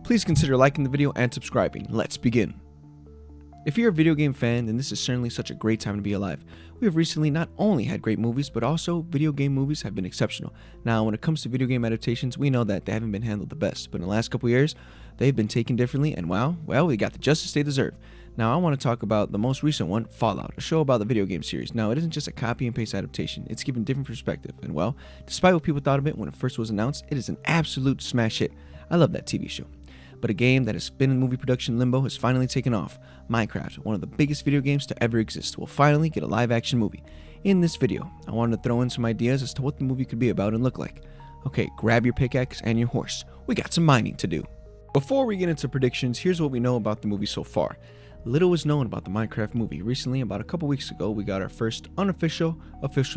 Please consider liking the video and subscribing. Let's begin. If you're a video game fan, then this is certainly such a great time to be alive. We have recently not only had great movies, but also video game movies have been exceptional. Now, when it comes to video game adaptations, we know that they haven't been handled the best, but in the last couple years, they've been taken differently, and well, they got the justice they deserve. Now, I want to talk about the most recent one, Fallout, a show about the video game series. Now, it isn't just a copy and paste adaptation, it's given different perspective, and well, despite what people thought of it when it first was announced, it is an absolute smash hit. I love that TV show. But a game that has been in movie production limbo has finally taken off. Minecraft, one of the biggest video games to ever exist, will finally get a live-action movie. In this video, I wanted to throw in some ideas as to what the movie could be about and look like. Okay, grab your pickaxe and your horse. We got some mining to do. Before we get into predictions, here's what we know about the movie so far. Little is known about the Minecraft movie. Recently, about a couple weeks ago, we got our first official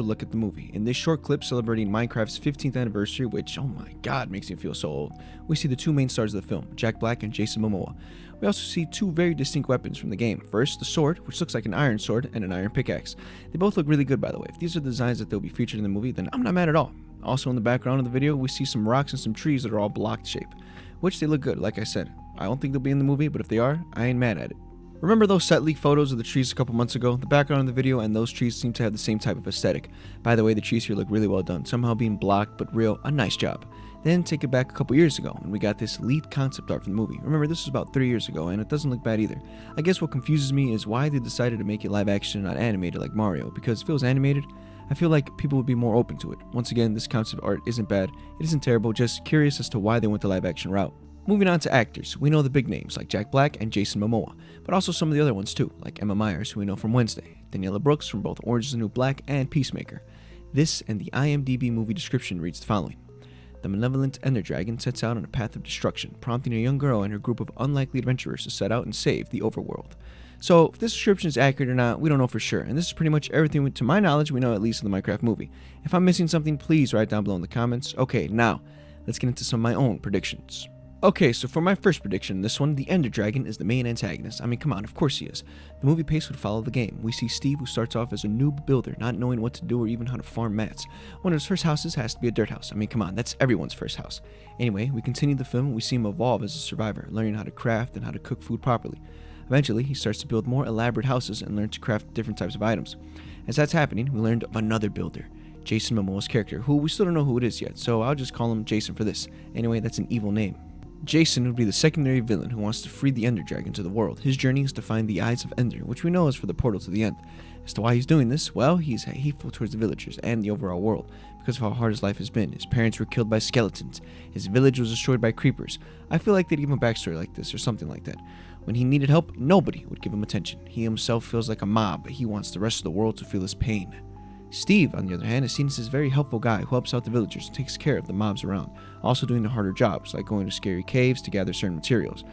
look at the movie. In this short clip celebrating Minecraft's 15th anniversary, which, oh my god, makes me feel so old, we see the two main stars of the film, Jack Black and Jason Momoa. We also see two very distinct weapons from the game. First, the sword, which looks like an iron sword, and an iron pickaxe. They both look really good, by the way. If these are the designs that they'll be featured in the movie, then I'm not mad at all. Also in the background of the video, we see some rocks and some trees that are all blocked shape, which they look good, like I said. I don't think they'll be in the movie, but if they are, I ain't mad at it. Remember those set leak photos of the trees a couple months ago? The background of the video and those trees seem to have the same type of aesthetic. By the way, the trees here look really well done, somehow being blocked, but real, a nice job. Then take it back a couple years ago, and we got this lead concept art from the movie. Remember, this was about 3 years ago, and it doesn't look bad either. I guess what confuses me is why they decided to make it live action and not animated like Mario, because if it was animated, I feel like people would be more open to it. Once again, this concept art isn't bad, it isn't terrible, just curious as to why they went the live action route. Moving on to actors, we know the big names like Jack Black and Jason Momoa, but also some of the other ones too, like Emma Myers, who we know from Wednesday, Daniela Brooks from both Orange is the New Black and Peacemaker. This and the IMDb movie description reads the following. The malevolent Ender Dragon sets out on a path of destruction, prompting a young girl and her group of unlikely adventurers to set out and save the overworld. So, if this description is accurate or not, we don't know for sure, and this is pretty much everything to my knowledge we know at least of the Minecraft movie. If I'm missing something, please write down below in the comments. Okay, now, let's get into some of my own predictions. Okay, so for my first prediction, this one, the Ender Dragon is the main antagonist. I mean, come on, of course he is. The movie pace would follow the game. We see Steve, who starts off as a noob builder, not knowing what to do or even how to farm mats. One of his first houses has to be a dirt house. I mean, come on, that's everyone's first house. Anyway, we continue the film and we see him evolve as a survivor, learning how to craft and how to cook food properly. Eventually, he starts to build more elaborate houses and learn to craft different types of items. As that's happening, we learned of another builder, Jason Momoa's character, who we still don't know who it is yet, so I'll just call him Jason for this. Anyway, that's an evil name. Jason would be the secondary villain who wants to free the Ender Dragon to the world. His journey is to find the Eyes of Ender, which we know is for the portal to the end. As to why he's doing this, well, he's hateful towards the villagers and the overall world because of how hard his life has been. His parents were killed by skeletons. His village was destroyed by creepers. I feel like they'd give him a backstory like this or something like that. When he needed help, nobody would give him attention. He himself feels like a mob, but he wants the rest of the world to feel his pain. Steve, on the other hand, is seen as this very helpful guy who helps out the villagers and takes care of the mobs around, also doing the harder jobs, like going to scary caves to gather certain materials.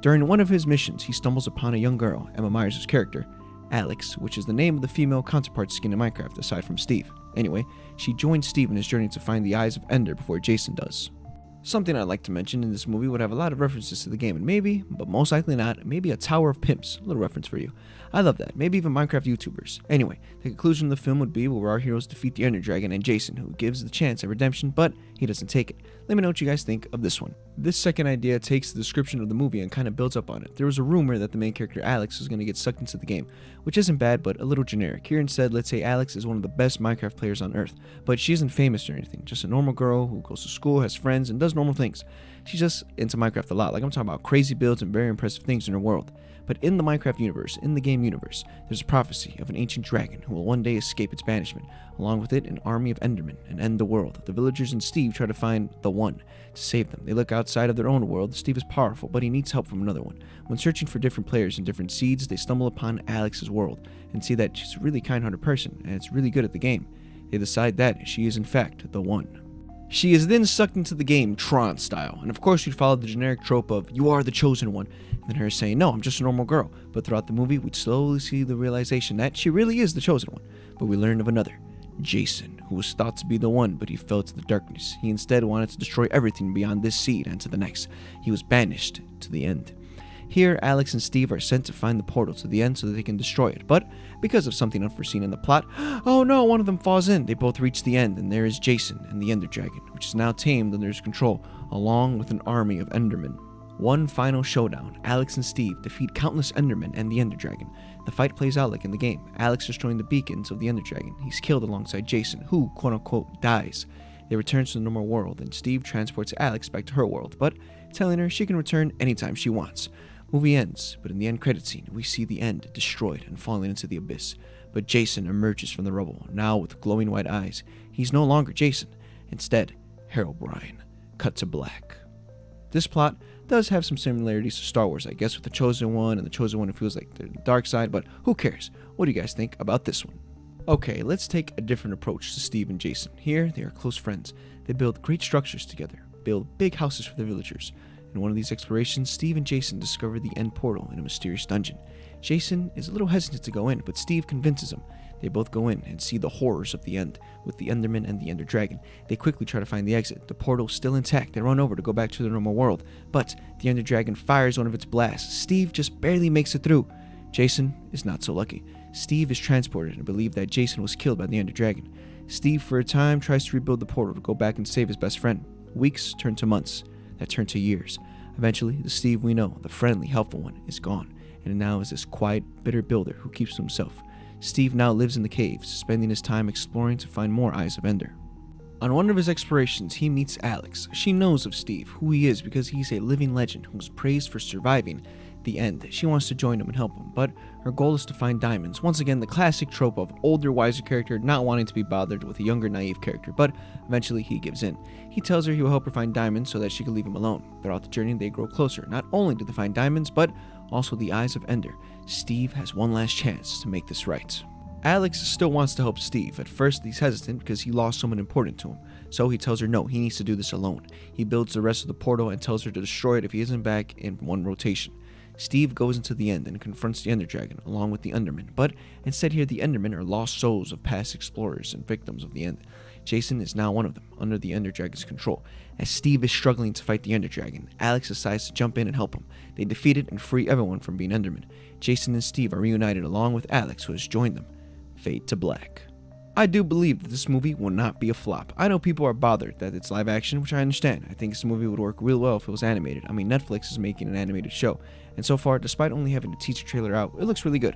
During one of his missions, he stumbles upon a young girl, Emma Myers' character, Alex, which is the name of the female counterpart skin in Minecraft, aside from Steve. Anyway, she joins Steve in his journey to find the Eyes of Ender before Jason does. Something I'd like to mention in this movie would have a lot of references to the game, and maybe, but most likely not, maybe a Tower of Pimps. A little reference for you. I love that. Maybe even Minecraft YouTubers. Anyway, the conclusion of the film would be where our heroes defeat the Ender Dragon and Jason, who gives the chance at redemption, but he doesn't take it. Let me know what you guys think of this one. This second idea takes the description of the movie and kind of builds up on it. There was a rumor that the main character Alex was going to get sucked into the game, which isn't bad, but a little generic. Here instead, let's say Alex is one of the best Minecraft players on Earth, but she isn't famous or anything, just a normal girl who goes to school, has friends, and does normal things. She's just into Minecraft a lot, like I'm talking about crazy builds and very impressive things in her world. But in the Minecraft universe, in the game universe, there's a prophecy of an ancient dragon who will one day escape its banishment. Along with it, an army of Endermen and end the world. The villagers and Steve try to find the one to save them. They look outside of their own world. Steve is powerful, but he needs help from another one. When searching for different players and different seeds, they stumble upon Alex's world and see that she's a really kind-hearted person and it's really good at the game. They decide that she is in fact the one. She is then sucked into the game, Tron style, and of course you'd follow the generic trope of, you are the chosen one, and then her saying, no, I'm just a normal girl. But throughout the movie, we'd slowly see the realization that she really is the chosen one. But we learned of another, Jason, who was thought to be the one, but he fell to the darkness. He instead wanted to destroy everything beyond this seed and to the next. He was banished to the end. Here, Alex and Steve are sent to find the portal to the end so that they can destroy it, but because of something unforeseen in the plot, oh no, one of them falls in. They both reach the end, and there is Jason and the Ender Dragon, which is now tamed under his control, along with an army of Endermen. One final showdown. Alex and Steve defeat countless Endermen and the Ender Dragon. The fight plays out like in the game. Alex destroying the beacons of the Ender Dragon. He's killed alongside Jason, who, quote-unquote, dies. They return to the normal world, and Steve transports Alex back to her world, but telling her she can return anytime she wants. Movie ends, but in the end credit scene, we see the end destroyed and falling into the abyss. But Jason emerges from the rubble, now with glowing white eyes. He's no longer Jason. Instead, Herobrine. Cut to black. This plot does have some similarities to Star Wars, I guess, with the Chosen One and the Chosen One who feels like the dark side, but who cares? What do you guys think about this one? Okay, let's take a different approach to Steve and Jason. Here, they are close friends. They build great structures together, build big houses for the villagers. In one of these explorations, Steve and Jason discover the end portal in a mysterious dungeon. Jason is a little hesitant to go in, but Steve convinces him. They both go in and see the horrors of the end, with the Enderman and the Ender Dragon. They quickly try to find the exit. The portal's still intact. They run over to go back to the normal world, but the Ender Dragon fires one of its blasts. Steve just barely makes it through. Jason is not so lucky. Steve is transported and believed that Jason was killed by the Ender Dragon. Steve, for a time, tries to rebuild the portal to go back and save his best friend. Weeks turn to months, that turn to years. Eventually, the Steve we know, the friendly, helpful one, is gone, and now is this quiet, bitter builder who keeps to himself. Steve now lives in the caves, spending his time exploring to find more Eyes of Ender. On one of his explorations, he meets Alex. She knows of Steve, who he is because he's a living legend who's praised for surviving the end. She wants to join him and help him, but her goal is to find diamonds. Once again, the classic trope of older, wiser character not wanting to be bothered with a younger, naive character, but eventually he gives in. He tells her he will help her find diamonds so that she can leave him alone. Throughout the journey, they grow closer. Not only do they find diamonds, but also the Eyes of Ender. Steve has one last chance to make this right. Alex still wants to help Steve. At first, he's hesitant because he lost someone important to him. So he tells her no, he needs to do this alone. He builds the rest of the portal and tells her to destroy it if he isn't back in one rotation. Steve goes into the end and confronts the Ender Dragon along with the Endermen, but instead here the Endermen are lost souls of past explorers and victims of the end. Jason is now one of them, under the Ender Dragon's control. As Steve is struggling to fight the Ender Dragon, Alex decides to jump in and help him. They defeat it and free everyone from being Endermen. Jason and Steve are reunited along with Alex, who has joined them. Fade to black. I do believe that this movie will not be a flop. I know people are bothered that it's live action, which I understand. I think this movie would work real well if it was animated. I mean, Netflix is making an animated show, and so far, despite only having a teaser trailer out, it looks really good.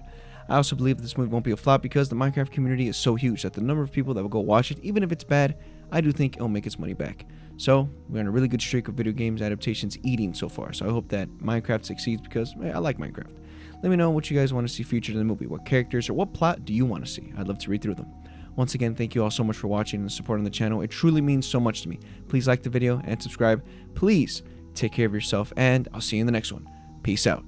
I also believe that this movie won't be a flop because the Minecraft community is so huge that the number of people that will go watch it, even if it's bad, I do think it'll make its money back. So, we're on a really good streak of video games adaptations eating so far, so I hope that Minecraft succeeds because I like Minecraft. Let me know what you guys want to see featured in the movie. What characters or what plot do you want to see? I'd love to read through them. Once again, thank you all so much for watching and supporting the channel. It truly means so much to me. Please like the video and subscribe. Please take care of yourself, and I'll see you in the next one. Peace out.